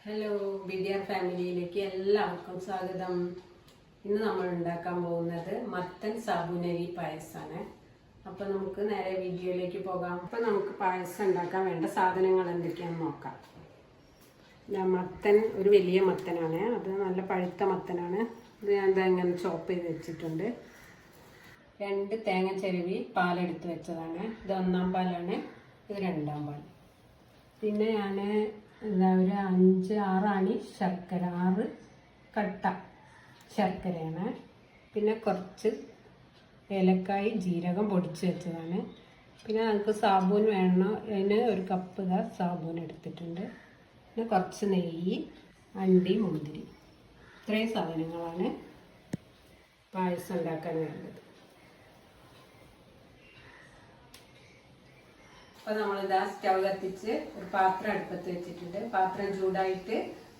Hello ബിഡിയർ ഫാമിലിയിലേക്ക് എല്ലാവർക്കും സ്വാഗതം. ഇന്ന് നമ്മൾ ഉണ്ടാക്കാൻ പോകുന്നത് മത്തൻ സാബുനരി പായസമാണ്. അപ്പോൾ നമുക്ക് നേരെ വീഡിയോയിലേക്ക് പോകാം. അപ്പോൾ നമുക്ക് പായസം ഉണ്ടാക്കാൻ വേണ്ട സാധനങ്ങൾ എന്തൊക്കെയാണെന്ന് നോക്കാം. മത്തൻ ഒരു വലിയ മത്തനാണ്, അത് നല്ല പഴുത്ത മത്തനാണ്. ഇത് ഞാൻ ഇങ്ങനെ ചോപ്പ് ചെയ്ത് വെച്ചിട്ടുണ്ട്. 2 തേങ്ങ ചിരവി പാലെടുത്ത് വെച്ചതാണ്. ഇത് 1-ാം പാലാണ്, ഇത് 2-ാം പാൽ. പിന്നെ ഞാൻ ഒരു 5-6 അണി ശർക്കര, 6 കട്ട ശർക്കരയാണ്. പിന്നെ കുറച്ച് ഏലക്കായ് ജീരകം പൊടിച്ച് വെച്ചതാണ്. പിന്നെ നമുക്ക് സാബൂൻ വേണം, അതിന് 1 കപ്പ് സാബൂൻ എടുത്തിട്ടുണ്ട്. പിന്നെ കുറച്ച് നെയ്യ്, അണ്ടി, മുന്തിരി, ഇത്രയും സാധനങ്ങളാണ് പായസം ഉണ്ടാക്കാൻ വേണ്ടത്. അപ്പോൾ നമ്മളിതാ സ്റ്റവ് കത്തിച്ച് ഒരു പാത്രം അടുപ്പത്ത് വെച്ചിട്ടുണ്ട്. പാത്രം ചൂടായിട്ട്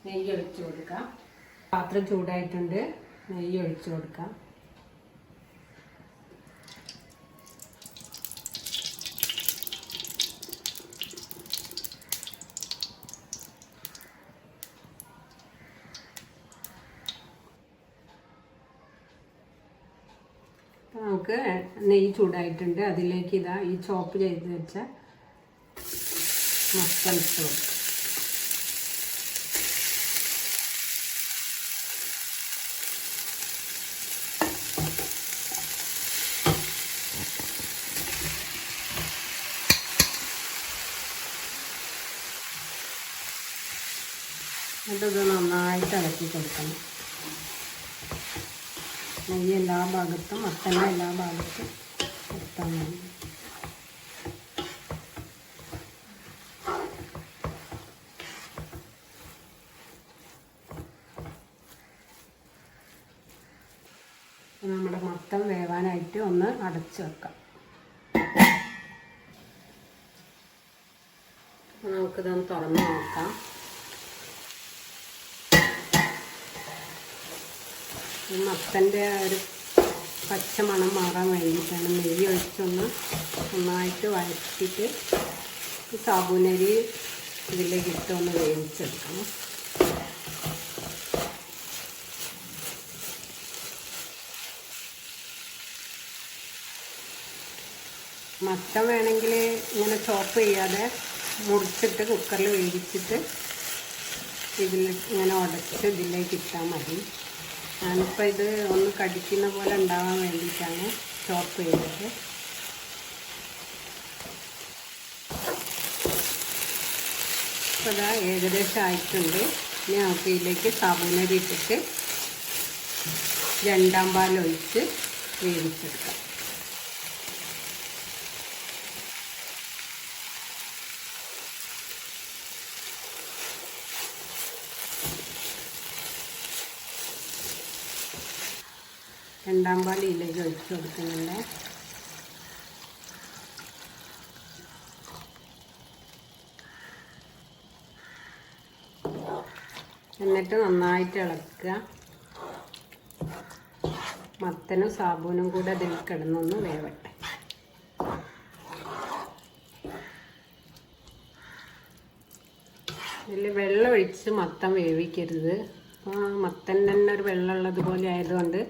നെയ്യ് ഒഴിച്ചു കൊടുക്കാം. പാത്രം ചൂടായിട്ടുണ്ട്, നെയ്യ് ഒഴിച്ചു കൊടുക്കാം. നമുക്ക് നെയ്യ് ചൂടായിട്ടുണ്ട്, അതിലേക്ക് ഇതാ ഈ ചോപ്പ് ചെയ്ത് വെച്ച മത്തൻ ഇട്ട് കൊടുക്കും. എന്നിട്ട് നന്നായിട്ട് ഇളക്കി കൊടുക്കണം. നെയ്യ് എല്ലാ ഭാഗത്തും, മത്തൻ്റെ എല്ലാ ഭാഗത്തും എടുത്താൽ മതി. നമ്മുടെ മത്തൻ വേവാനായിട്ട് ഒന്ന് അടച്ചു വെക്കാം. നമുക്കിതൊന്ന് തുറന്ന് നോക്കാം. മത്തൻ്റെ ഒരു പച്ച മണം മാറാൻ വേണ്ടിയിട്ടാണ് നെയ്യ് ഒഴിച്ചൊന്ന് നന്നായിട്ട് വഴറ്റിയിട്ട് ഈ സാബൂനരി ഇതിലേക്ക് ഇട്ടൊന്ന് വേവിച്ചെടുക്കണം. മത്തൻ വേണമെങ്കിൽ ഇങ്ങനെ ചോപ്പ് ചെയ്യാതെ മുറിച്ചിട്ട് കുക്കറിൽ വേവിച്ചിട്ട് ഇതിൽ ഇങ്ങനെ ഉടച്ച് ഇതിലേക്ക് ഇട്ടാൽ മതി. ഞാനിപ്പോൾ ഇത് ഒന്ന് കടിക്കുന്ന പോലെ ഉണ്ടാവാൻ വേണ്ടിയിട്ടാണ് ചോപ്പ് ചെയ്തത്. അപ്പോൾ ഇതാ ഏകദേശം ആയിട്ടുണ്ട്. ഇനി നമുക്ക് ഇതിലേക്ക് സാബൂനരി ഇട്ടിട്ട് 2-ാം പാൽ ഒഴിച്ച് വേവിച്ചെടുക്കാം. രണ്ടാം പാൽ ഇതിലേക്ക് ഒഴിച്ച് കൊടുക്കുന്നുണ്ട്. എന്നിട്ട് നന്നായിട്ട് ഇളക്കുക. മത്തനും സാബൂനും കൂടെ അതിൽ കിടന്നൊന്ന് വേവട്ടെ. ഇതിൽ വെള്ളം ഒഴിച്ച് മത്തൻ വേവിക്കരുത്. മത്തൻ തന്നെ ഒരു വെള്ളമുള്ളത് പോലെ ആയതുകൊണ്ട്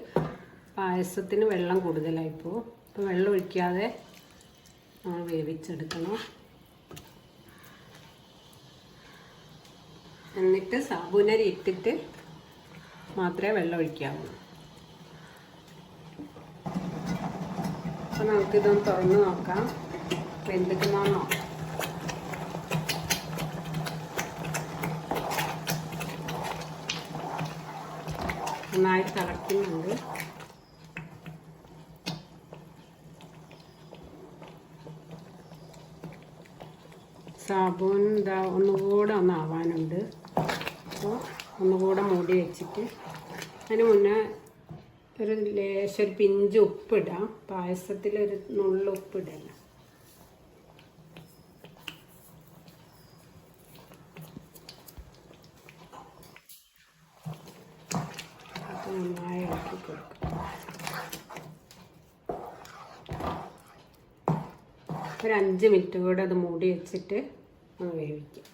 പായസത്തിന് വെള്ളം കൂടുതലായിപ്പോവും. അപ്പോൾ വെള്ളം ഒഴിക്കാതെ നമ്മൾ വേവിച്ചെടുക്കണം. എന്നിട്ട് സാബൂനരി ഇട്ടിട്ട് മാത്രമേ വെള്ളം ഒഴിക്കാവൂ. അപ്പോൾ നമുക്കിതൊന്ന് തുറന്ന് നോക്കാം, വെന്തിട്ടുണ്ടോ നോക്കാം. നന്നായി തിളയ്ക്കുന്നുണ്ട്. സാബൂൻ ഒന്നുകൂടെ ആവാനുണ്ട്. അപ്പോൾ ഒന്നുകൂടെ മൂടി വെച്ചിട്ട് അതിന് മുന്നേ ഒരു പിഞ്ച് ഉപ്പിടാം. പായസത്തിലൊരു നുള്ളു ഉപ്പിടണം. അത് നന്നായി ഇളക്കി കൊടുക്കും. ഒരു 5 മിനിറ്റ് കൂടെ അത് മൂടി വെച്ചിട്ട് ഒന്ന് വേവിക്കാം.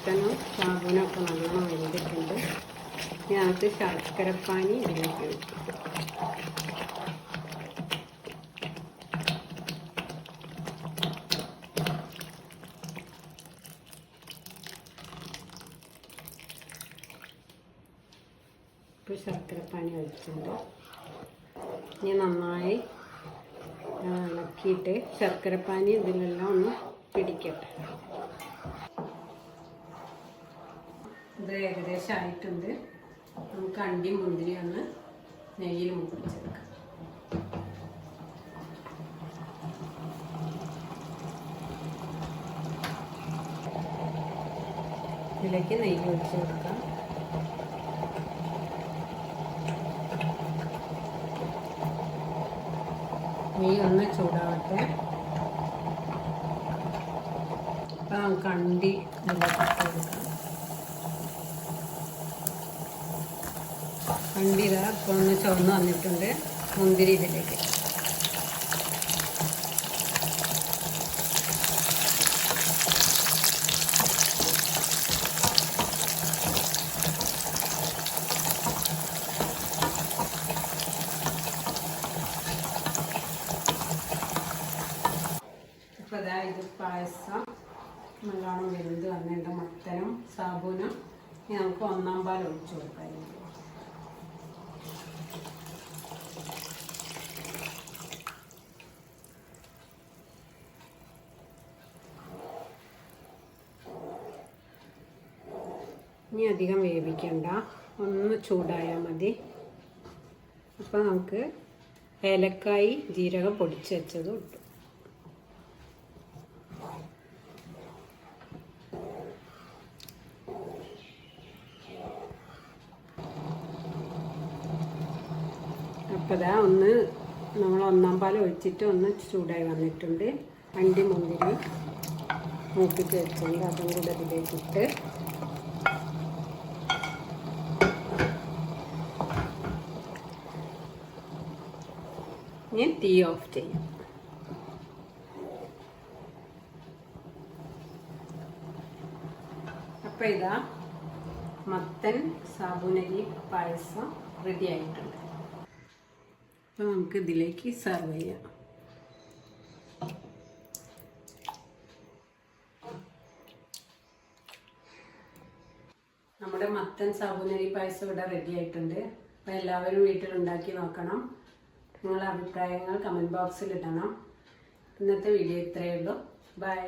മത്തനും സാബൂനൊക്കെ നല്ലോണം വെന്തിട്ടുണ്ട്. ഞങ്ങൾക്ക് ശർക്കരപ്പാനി ഇതിലേക്ക് വെക്കും. ഇപ്പോൾ ശർക്കരപ്പാനി ഒഴിച്ചിട്ടുണ്ട്. ഇനി നന്നായി ഇളക്കിയിട്ട് ശർക്കരപ്പാനി ഇതിലെല്ലാം ഒന്ന് പിടിക്കട്ടെ. ഇത് ഏകദേശം ആയിട്ടുണ്ട്. നമുക്ക് അണ്ടിയും മുന്തിരി ഒന്ന് നെയ്യിൽ മുപ്പിച്ചെടുക്കാം. ഇതിലേക്ക് നെയ്യ് ഒഴിച്ച് കൊടുക്കാം. നെയ്യ് ഒന്ന് ചൂടാവട്ടെ. അപ്പം നമുക്ക് അണ്ടി ഇതിലേക്ക് കൊടുക്കാം. അണ്ടി ഇതാ ഇപ്പോൾ ഒന്ന് ചുവന്ന് വന്നിട്ടുണ്ട്. മുന്തിരി ഇതിലേക്ക്. അപ്പോൾ അതാ ഇത് പായസം നല്ലോണം വെന്ത് വന്നിട്ടുണ്ട്. മത്തനും സാബൂനും നമുക്ക് ഒന്നാം പാൽ ഒഴിച്ചു കൊടുക്കാം. ഇനി അധികം വേവിക്കണ്ട, ഒന്ന് ചൂടായാൽ മതി. അപ്പോൾ നമുക്ക് ഏലക്കായി ജീരകം പൊടിച്ച് വെച്ചത് ഇട്ടു. അപ്പോൾ ഇതാ ഒന്ന് നമ്മൾ ഒന്നാം പാൽ ഒഴിച്ചിട്ട് ഒന്ന് ചൂടായി വന്നിട്ടുണ്ട്. അണ്ടി മുന്തിരി മൂപ്പിച്ച് വെച്ചിട്ടുണ്ട്, അതും കൂടെ ഇതിലേക്കിട്ട് ഞാൻ തീ ഓഫ് ചെയ്യാം. അപ്പോൾ ഇതാ മത്തൻ സാബൂനരി പായസം റെഡി ആയിട്ടുണ്ട്. അപ്പോൾ നമുക്ക് ഇതിലേക്ക് സെർവ് ചെയ്യാം. നമ്മുടെ മത്തൻ സാബൂനരി പായസം ഇവിടെ റെഡി ആയിട്ടുണ്ട്. അപ്പോൾ എല്ലാവരും വീട്ടിലുണ്ടാക്കി നോക്കണം. നിങ്ങളുടെ അഭിപ്രായങ്ങൾ കമൻറ്റ് ബോക്സിൽ ഇടണം. ഇന്നത്തെ വീഡിയോ ഇത്രയേ ഉള്ളൂ. ബൈ.